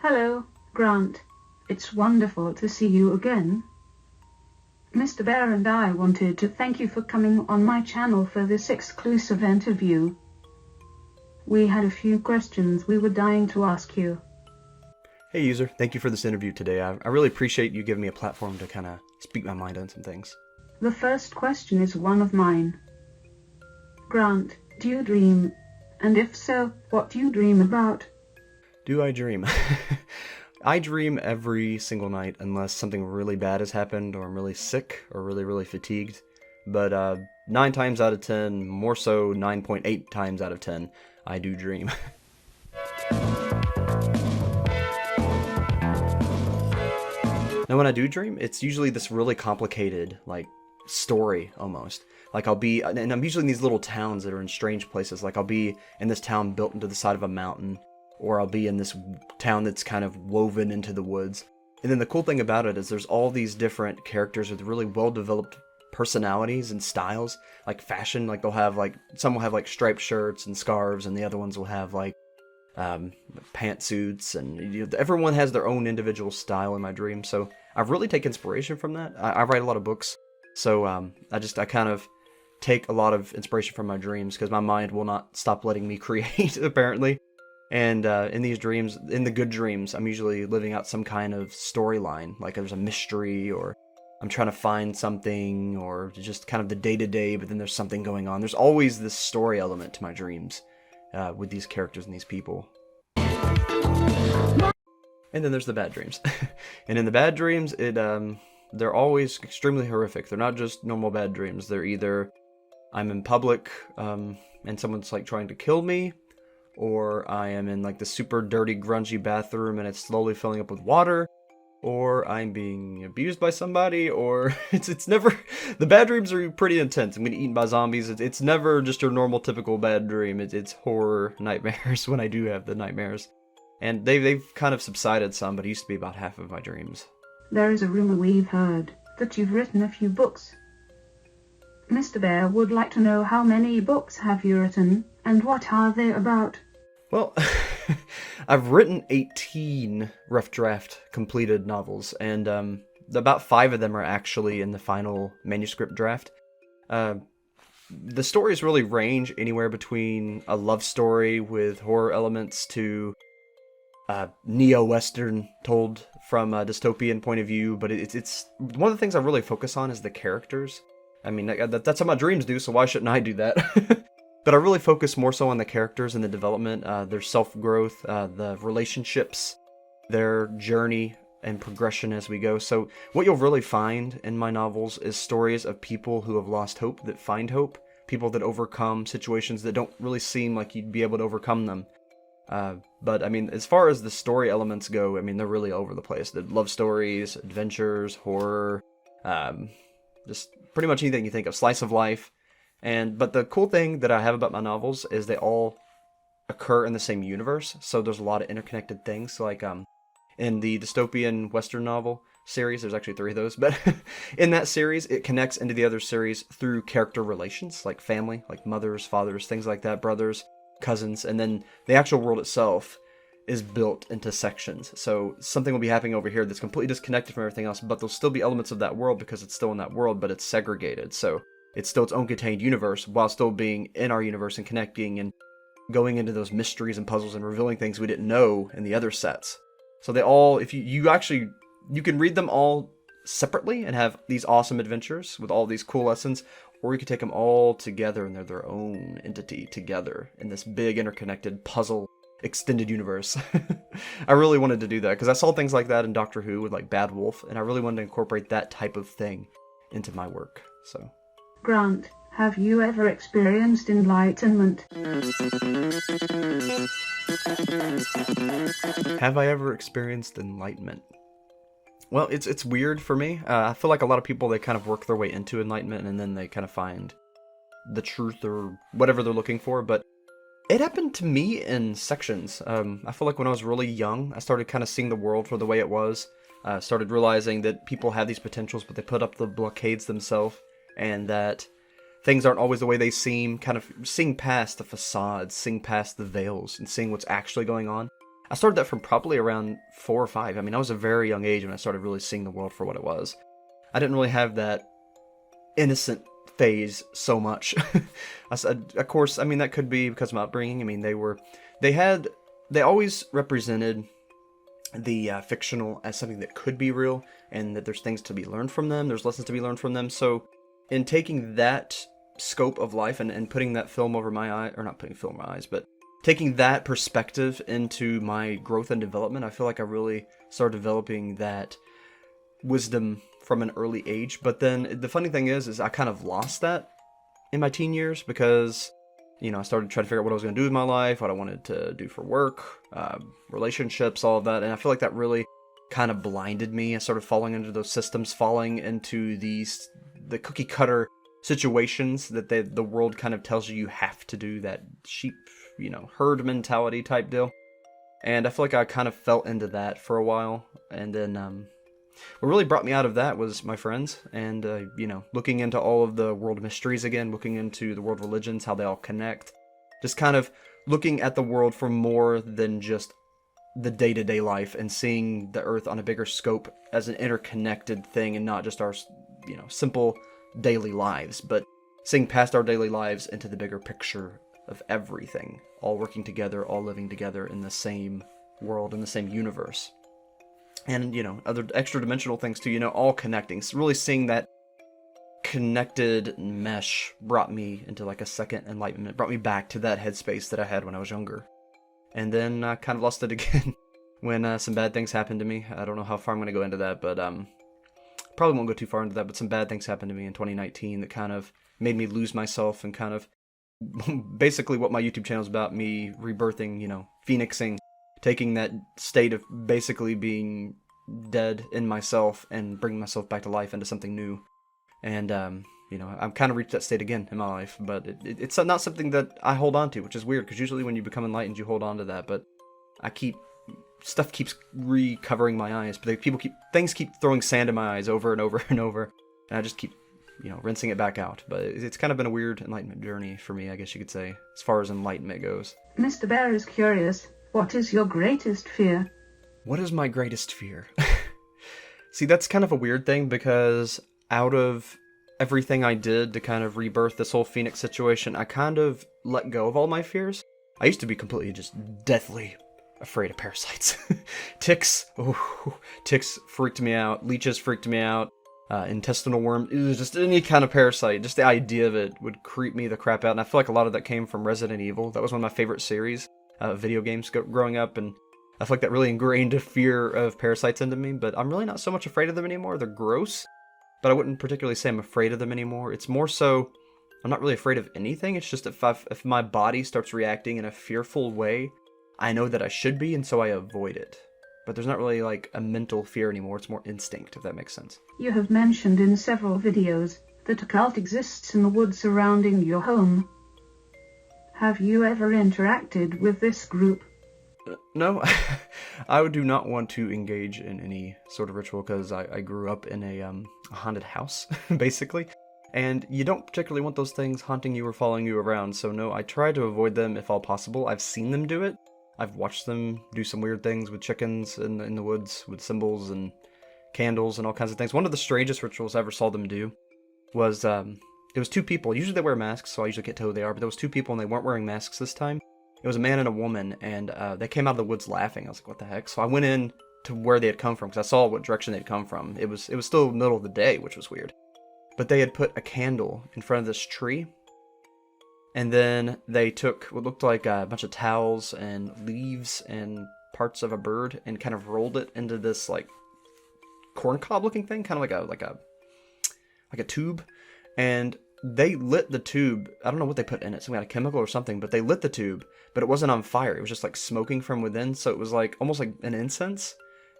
Hello, Grant. It's wonderful to see you again. Mr. Bear and I wanted to thank you for coming on my channel for this exclusive interview. We had a few questions we were dying to ask you. Hey user, thank you for this interview today. I really appreciate you giving me a platform to kind of speak my mind on some things. The first question is one of mine. Grant, do you dream? And if so, what do you dream about? Do I dream? I dream every single night unless something really bad has happened or I'm really sick or really fatigued. But 9 times out of 10, more so 9.8 times out of 10, I do dream. Now when I do dream, it's usually this really complicated, like, story almost. Like and I'm usually in these little towns that are in strange places. Like I'll be in this town built into the side of a mountain, or I'll be in this town that's kind of woven into the woods. And then the cool thing about it is there's all these different characters with really well-developed personalities and styles, like fashion. Like they'll have some will have like striped shirts and scarves, and the other ones will have like pantsuits, and everyone has their own individual style in my dreams. So I really take inspiration from that. I write a lot of books, so I kind of take a lot of inspiration from my dreams because my mind will not stop letting me create, apparently. And in these dreams, in the good dreams, I'm usually living out some kind of storyline, like there's a mystery, or I'm trying to find something, or just kind of the day-to-day, but then there's something going on. There's always this story element to my dreams with these characters and these people. And then there's the bad dreams. And in the bad dreams, they're always extremely horrific. They're not just normal bad dreams. They're either I'm in public and someone's like trying to kill me, or I am in like the super dirty, grungy bathroom and it's slowly filling up with water, or I'm being abused by somebody, or it's never, the bad dreams are pretty intense. I'm getting eaten by zombies. It's never just your normal, typical bad dream. It's horror nightmares when I do have the nightmares. And they've kind of subsided some, but it used to be about half of my dreams. There is a rumor we've heard that you've written a few books. Mr. Bear would like to know how many books have you written, and what are they about? Well, I've written 18 rough draft completed novels, and about 5 of them are actually in the final manuscript draft. The stories really range anywhere between a love story with horror elements to neo-Western told from a dystopian point of view, but it's one of the things I really focus on is the characters. I mean, that's what my dreams do, so why shouldn't I do that? But I really focus more so on the characters and the development, their self-growth, the relationships, their journey and progression as we go. So what you'll really find in my novels is stories of people who have lost hope that find hope, people that overcome situations that don't really seem like you'd be able to overcome them. But I mean, as far as the story elements go, I mean, they're really over the place. The love stories, adventures, horror, just pretty much anything you think of, slice of life. But the cool thing that I have about my novels is they all occur in the same universe, so there's a lot of interconnected things. So like in the dystopian Western novel series, there's actually 3 of those, but in that series, it connects into the other series through character relations, like family, like mothers, fathers, things like that, brothers, cousins, and then the actual world itself is built into sections. So something will be happening over here that's completely disconnected from everything else, but there'll still be elements of that world because it's still in that world, but it's segregated. So it's still its own contained universe while still being in our universe and connecting and going into those mysteries and puzzles and revealing things we didn't know in the other sets. So they all, if you can read them all separately and have these awesome adventures with all these cool lessons, or you can take them all together and they're their own entity together in this big interconnected puzzle extended universe. I really wanted to do that because I saw things like that in Doctor Who with like Bad Wolf, and I really wanted to incorporate that type of thing into my work. So Grant, have you ever experienced enlightenment? have I ever experienced enlightenment? Well, it's weird for me. I feel like a lot of people, they kind of work their way into enlightenment and then they kind of find the truth or whatever they're looking for, but it happened to me in sections. I feel like when I was really young, I started kind of seeing the world for the way it was. Started realizing that people have these potentials, but they put up the blockades themselves, and that things aren't always the way they seem, kind of seeing past the facades, seeing past the veils, and seeing what's actually going on. I started that from probably around 4 or 5. I mean, I was a very young age when I started really seeing the world for what it was. I didn't really have that innocent phase so much. I said, of course, I mean, that could be because of my upbringing. I mean, they always represented the fictional as something that could be real, and that there's things to be learned from them, there's lessons to be learned from them. So in taking that scope of life and putting that film over my eye, or not putting film over my eyes, but taking that perspective into my growth and development, I feel like I really started developing that wisdom from an early age. But then the funny thing is I kind of lost that in my teen years, because I started trying to figure out what I was going to do with my life, what I wanted to do for work, relationships, all of that. And I feel like that really kind of blinded me. I started falling into those systems, falling into the cookie cutter situations that the world kind of tells you have to do, that sheep, herd mentality type deal. And I feel like I kind of fell into that for a while. And then what really brought me out of that was my friends, and looking into all of the world mysteries again, looking into the world religions, how they all connect, just kind of looking at the world for more than just the day-to-day life, and seeing the earth on a bigger scope as an interconnected thing, and not just our simple daily lives, but seeing past our daily lives into the bigger picture of everything, all working together, all living together in the same world, in the same universe. And, other extra dimensional things too, all connecting. So really seeing that connected mesh brought me into like a second enlightenment, brought me back to that headspace that I had when I was younger. And then I kind of lost it again when some bad things happened to me. I don't know how far I'm going to go into that, but probably won't go too far into that, but some bad things happened to me in 2019 that kind of made me lose myself, and kind of basically what my YouTube channel is about, me rebirthing, phoenixing, taking that state of basically being dead in myself and bringing myself back to life into something new. And, I've kind of reached that state again in my life, but it's not something that I hold on to, which is weird, because usually when you become enlightened, you hold on to that, but stuff keeps recovering my eyes, but things keep throwing sand in my eyes over and over and over, and I just keep, rinsing it back out. But it's kind of been a weird enlightenment journey for me, I guess you could say, as far as enlightenment goes. Mr. Bear is curious. What is your greatest fear? What is my greatest fear? See, that's kind of a weird thing, because out of everything I did to kind of rebirth this whole Phoenix situation, I kind of let go of all my fears. I used to be completely just deathly afraid of parasites. Ticks freaked me out. Leeches freaked me out. Intestinal worm, it was just any kind of parasite. Just the idea of it would creep me the crap out. And I feel like a lot of that came from Resident Evil. That was one of my favorite series. Video games growing up, and I feel like that really ingrained a fear of parasites into me. But I'm really not so much afraid of them anymore. They're gross, but I wouldn't particularly say I'm afraid of them anymore. It's more so I'm not really afraid of anything. It's just if my body starts reacting in a fearful way, I know that I should be, and so I avoid it. But there's not really like a mental fear anymore. It's more instinct, if that makes sense. You have mentioned in several videos that a cult exists in the woods surrounding your home. Have you ever interacted with this group? No, I do not want to engage in any sort of ritual, because I grew up in a haunted house, basically. And you don't particularly want those things haunting you or following you around, so no, I try to avoid them if all possible. I've seen them do it. I've watched them do some weird things with chickens in the woods, with symbols and candles and all kinds of things. One of the strangest rituals I ever saw them do was, it was two people. Usually they wear masks, so I usually can't tell who they are, but there was two people and they weren't wearing masks this time. It was a man and a woman, and they came out of the woods laughing. I was like, what the heck? So I went in to where they had come from, because I saw what direction they'd come from. It was still the middle of the day, which was weird. But they had put a candle in front of this tree, and then they took what looked like a bunch of towels and leaves and parts of a bird and kind of rolled it into this like corn cob looking thing, kind of like a tube. And they lit the tube. I don't know what they put in it, some kind of chemical or something, but they lit the tube, but it wasn't on fire. It was just like smoking from within. So it was like almost like an incense.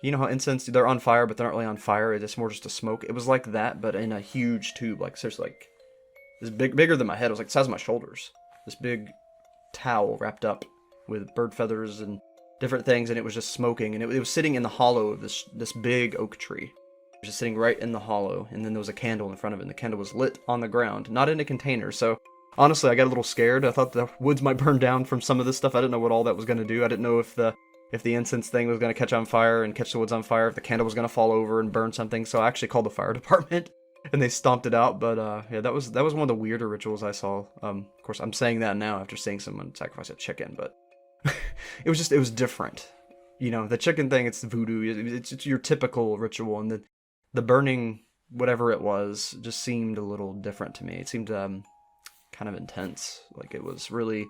You know how incense, they're on fire, but they're not really on fire. It's more just a smoke. It was like that, but in a huge tube. Like seriously, like this bigger than my head. It was like the size of my shoulders. This big towel wrapped up with bird feathers and different things, and it was just smoking. And it was sitting in the hollow of this big oak tree. It was just sitting right in the hollow, and then there was a candle in front of it, and the candle was lit on the ground, not in a container. So honestly, I got a little scared. I thought the woods might burn down from some of this stuff. I didn't know what all that was going to do. I didn't know if the if the incense thing was going to catch on fire and catch the woods on fire, if the candle was going to fall over and burn something. So I actually called the fire department and they stomped it out. But yeah, that was one of the weirder rituals I saw. Of course, I'm saying that now after seeing someone sacrifice a chicken, but it was different. You know, the chicken thing, it's voodoo. It's your typical ritual, and the burning, whatever it was, just seemed a little different to me. It seemed kind of intense. Like it was really,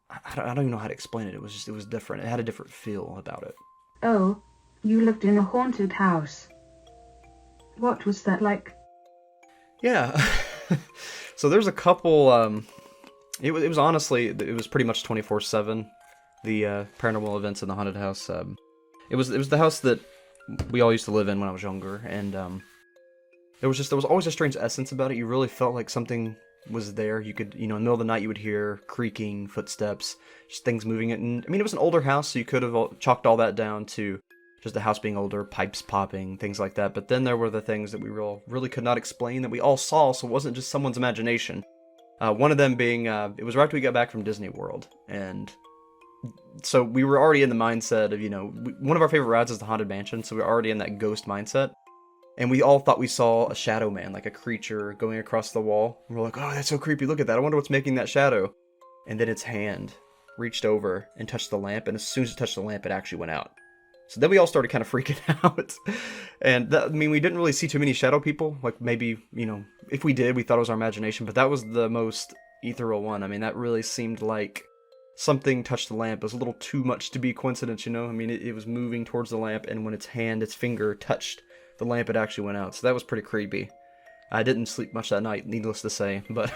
I don't even know how to explain it. It was different. It had a different feel about it. Oh, you lived in a haunted house. What was that like? Yeah. So there's a couple, it was honestly, it was pretty much 24/7. The paranormal events in the haunted house. It was the house that we all used to live in when I was younger, and there was always a strange essence about it. You really felt like something was there. You could, in the middle of the night, you would hear creaking footsteps, just things moving. And I mean, it was an older house, so you could have chalked all that down to just the house being older, pipes popping, things like that. But then there were the things that we really could not explain that we all saw, so it wasn't just someone's imagination. One of them being, it was right after we got back from Disney World, and so we were already in the mindset of, one of our favorite rides is the Haunted Mansion, so we were already in that ghost mindset. And we all thought we saw a shadow man, like a creature going across the wall. And we're like, oh, that's so creepy, look at that, I wonder what's making that shadow. And then its hand reached over and touched the lamp, and as soon as it touched the lamp, it actually went out. So then we all started kind of freaking out. And we didn't really see too many shadow people. Like maybe, if we did, we thought it was our imagination, but that was the most ethereal one. I mean, that really seemed like something touched the lamp. It was a little too much to be coincidence, it was moving towards the lamp, and when its finger touched the lamp, it actually went out. So that was pretty creepy. I didn't sleep much that night, needless to say, but...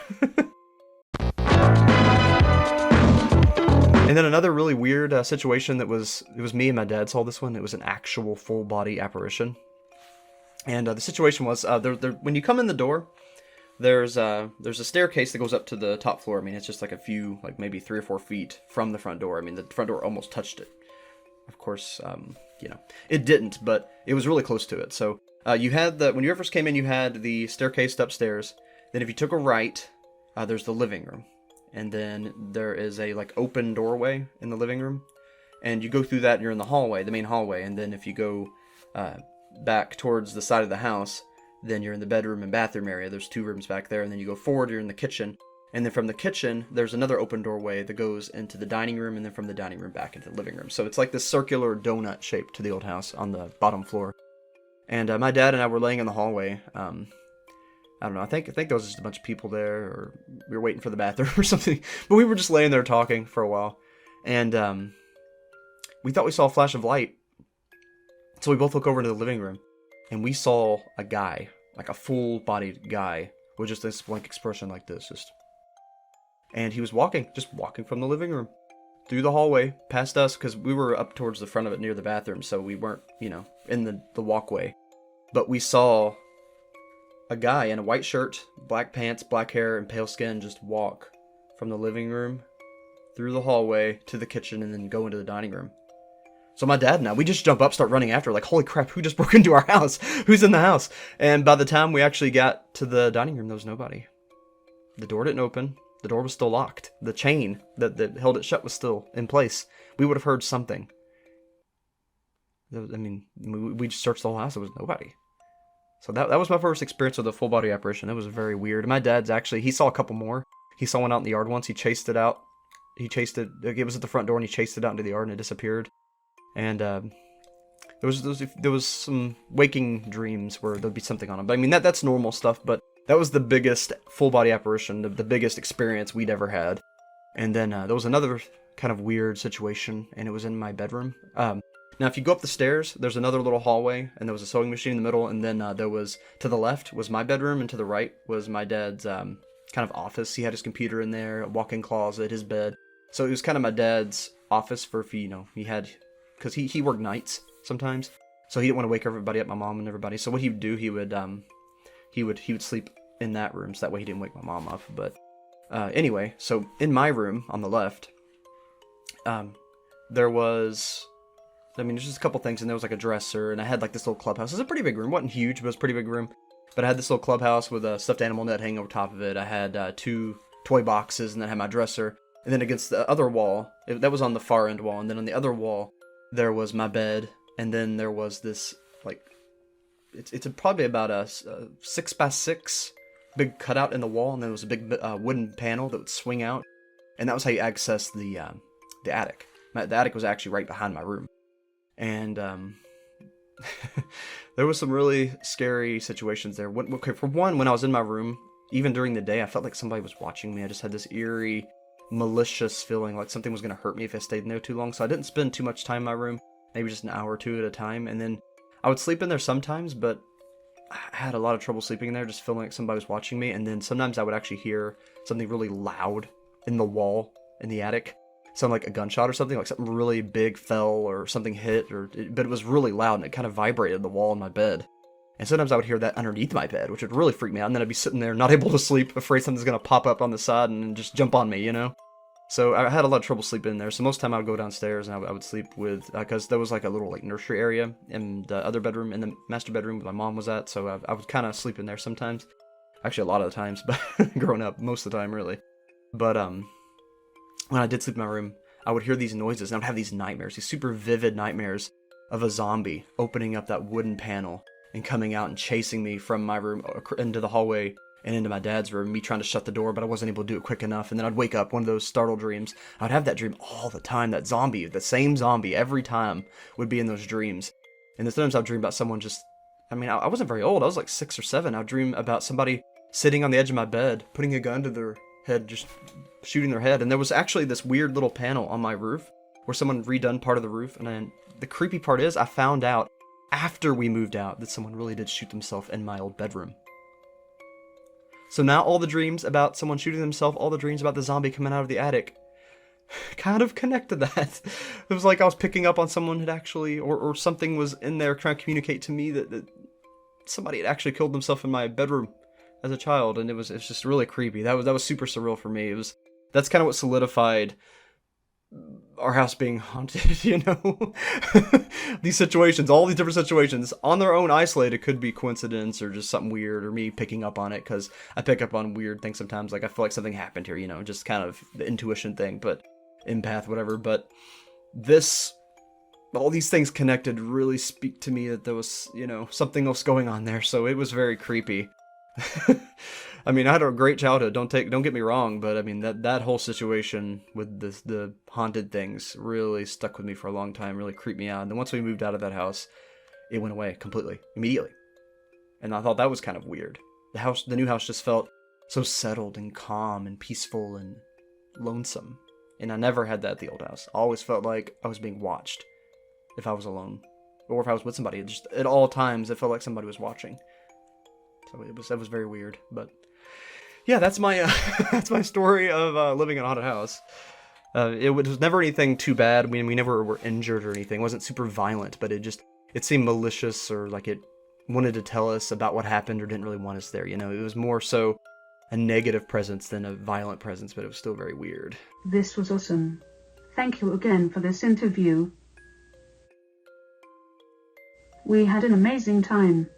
And then another really weird situation it was me and my dad saw this one. It was an actual full-body apparition. And the situation was, when you come in the door, there's a staircase that goes up to the top floor. I mean, it's just like a few, like maybe 3 or 4 feet from the front door. I mean, the front door almost touched it. Of course, it didn't, but it was really close to it. So you had when you first came in, you had the staircase upstairs. Then if you took a right, there's the living room. And then there is a open doorway in the living room. And you go through that and you're in the hallway, the main hallway. And then if you go back towards the side of the house, then you're in the bedroom and bathroom area. There's 2 rooms back there. And then you go forward, you're in the kitchen. And then from the kitchen, there's another open doorway that goes into the dining room, and then from the dining room back into the living room. So it's like this circular donut shape to the old house on the bottom floor. And my dad and I were laying in the hallway. I don't know, I think there was just a bunch of people there, or we were waiting for the bathroom or something. But we were just laying there talking for a while. And we thought we saw a flash of light. So we both look over into the living room, and we saw a guy, like a full-bodied guy, with just this blank expression like this, and he was walking from the living room through the hallway past us, because we were up towards the front of it near the bathroom, so we weren't, in the walkway. But we saw a guy in a white shirt, black pants, black hair, and pale skin just walk from the living room through the hallway to the kitchen and then go into the dining room. So my dad and I, we just jump up, start running after, like, holy crap, who just broke into our house? Who's in the house? And by the time we actually got to the dining room, there was nobody. The door didn't open. The door was still locked. The chain that held it shut was still in place. We would have heard something. We just searched the whole house. There was nobody. So that was my first experience with a full-body apparition. It was very weird. My dad's he saw a couple more. He saw one out in the yard once. He chased it out. It was at the front door, and he chased it out into the yard, and it disappeared. And there was some waking dreams where there'd be something on him. But that's normal stuff, but that was the biggest full-body apparition, the biggest experience we'd ever had. And then there was another kind of weird situation, and it was in my bedroom. Now, if you go up the stairs, there's another little hallway, and there was a sewing machine in the middle, and then there was, to the left was my bedroom, and to the right was my dad's kind of office. He had his computer in there, a walk-in closet, his bed. So it was kind of my dad's office for if he had, because he worked nights sometimes, so he didn't want to wake everybody up, my mom and everybody. So what he would do, he would sleep in that room, so that way he didn't wake my mom up. But anyway, so in my room on the left, there was, there's just a couple things, and there was like a dresser, and I had like this little clubhouse. It was a pretty big room. It wasn't huge, but it was a pretty big room. But I had this little clubhouse with a stuffed animal net hanging over top of it. I had 2 toy boxes, and then I had my dresser. And then against the other wall, that was on the far end wall, and then on the other wall, there was my bed, and then there was this, like, it's probably about a 6x6 big cutout in the wall, and then there was a big wooden panel that would swing out, and that was how you access the attic. The attic was actually right behind my room. And there was some really scary situations there. Okay, for one, when I was in my room, even during the day, I felt like somebody was watching me. I just had this eerie, malicious feeling like something was going to hurt me if I stayed in there too long. So I didn't spend too much time in my room, maybe just an hour or two at a time. And then I would sleep in there sometimes, but I had a lot of trouble sleeping in there, just feeling like somebody was watching me. And then sometimes I would actually hear something really loud in the wall in the attic. Sound like a gunshot or something, like something really big fell or something hit, but it was really loud and it kind of vibrated the wall in my bed. And sometimes I would hear that underneath my bed, which would really freak me out. And then I'd be sitting there not able to sleep, afraid something's going to pop up on the side and just jump on me, you know? So I had a lot of trouble sleeping in there. So most of the time I would go downstairs and I would sleep with, because there was like a little like nursery area in the other bedroom, in the master bedroom where my mom was at. So I would kind of sleep in there sometimes. Actually, a lot of the times, but growing up, most of the time, really. But when I did sleep in my room, I would hear these noises and I would have these nightmares, these super vivid nightmares of a zombie opening up that wooden panel and coming out and chasing me from my room into the hallway and into my dad's room, me trying to shut the door, but I wasn't able to do it quick enough. And then I'd wake up, one of those startled dreams. I'd have that dream all the time. That zombie, the same zombie every time would be in those dreams. And then sometimes I'd dream about someone I wasn't very old. I was like 6 or 7. I'd dream about somebody sitting on the edge of my bed, putting a gun to their head, just shooting their head. And there was actually this weird little panel on my roof where someone redone part of the roof. And then the creepy part is I found out after we moved out that someone really did shoot themselves in my old bedroom. So now all the dreams about someone shooting themselves, all the dreams about the zombie coming out of the attic, kind of connected that. It was like I was picking up on someone had actually, or something was in there trying to communicate to me that somebody had actually killed themselves in my bedroom as a child, and it's just really creepy. That was super surreal for me. That's kind of what solidified our house being haunted, you know? These situations, all these different situations, on their own isolated, could be coincidence or just something weird, or me picking up on it, because I pick up on weird things sometimes, like I feel like something happened here, you know, just kind of the intuition thing, but empath, whatever. But all these things connected really speak to me that there was, you know, something else going on there, so it was very creepy. I mean, I had a great childhood, don't get me wrong, but I mean, that whole situation with the haunted things really stuck with me for a long time, really creeped me out. And then once we moved out of that house, it went away completely, immediately. And I thought that was kind of weird. The new house just felt so settled and calm and peaceful and lonesome. And I never had that at the old house. I always felt like I was being watched if I was alone. Or if I was with somebody. Just at all times, it felt like somebody was watching. So that was very weird, but yeah, that's my that's my story of living in a haunted house. It was never anything too bad. We never were injured or anything. It wasn't super violent, but it seemed malicious, or like it wanted to tell us about what happened or didn't really want us there. You know, it was more so a negative presence than a violent presence, but it was still very weird. This was awesome. Thank you again for this interview. We had an amazing time.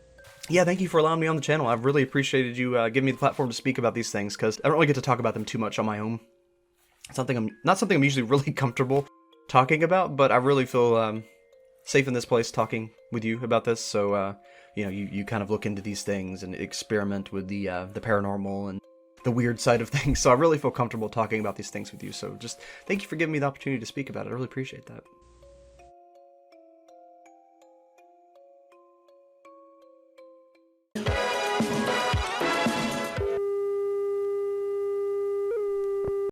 Yeah, thank you for allowing me on the channel. I've really appreciated you giving me the platform to speak about these things, because I don't really get to talk about them too much on my own. It's not something I'm usually really comfortable talking about, but I really feel safe in this place talking with you about this. So, you know, you kind of look into these things and experiment with the paranormal and the weird side of things. So I really feel comfortable talking about these things with you. So just thank you for giving me the opportunity to speak about it. I really appreciate that.